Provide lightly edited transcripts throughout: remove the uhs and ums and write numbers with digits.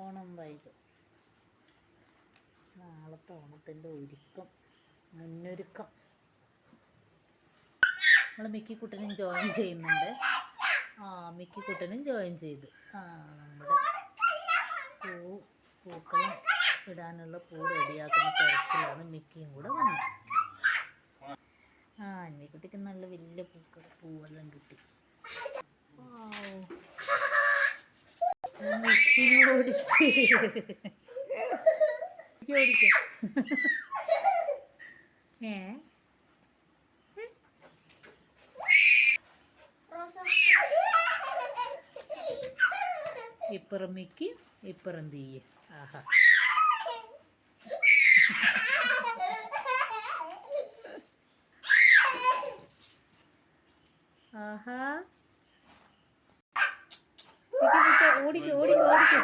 ഓണം വൈകും. നാളത്തെ ഓണത്തിൻ്റെ മുന്നൊരുക്കം. നമ്മൾ മിക്കിക്കുട്ടനും ജോയിൻ ചെയ്യുന്നുണ്ട്. മിക്കിക്കുട്ടനും ജോയിൻ ചെയ്തു. നമ്മുടെ പൂക്കളം ഇടാനുള്ള പൂ റെഡിയാക്കുന്ന തിരക്കിലാണ്. മിക്കിയും കൂടെ വന്നു. അന്നിക്കുട്ടിക്ക് നല്ല വലിയ പൂവെല്ലാം കിട്ടി. ഓടിക്കും. ഇപ്പുറം മിക്കി, ഇപ്പുറം തീയ. ആഹാ, ആഹാ, ഓടിക്കും ഓടിക്കും ഓടിക്കും.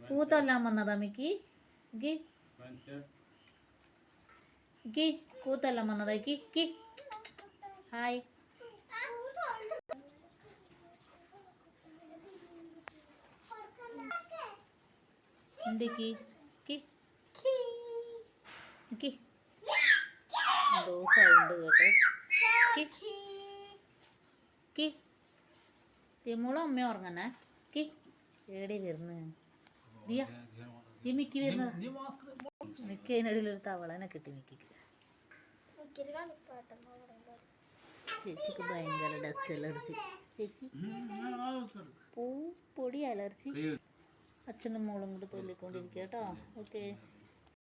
കൂത്തെല്ലാം വന്നതാ മിക്കി? കൂത്തെല്ലാം വന്നതാ? ഹായ്. എന്തോ സൗണ്ട് കേട്ടോ. തിമോളും അമ്മ ഉറങ്ങണേ. ഏടി വരുന്നു മിക്കി വരുന്നത്. മിക്കി അതിനിടയിലൊരു തവളനെ കിട്ടി മിക്കിക്ക്. ചേച്ചിക്ക് ഭയങ്കര ഡസ്റ്റ് അലർജി. ചേച്ചി പൊടി അലർജി. അച്ഛനും മോളും കൂടി തൊല്ലിക്കൊണ്ടിരിക്കുക കേട്ടോ. ഓക്കെ.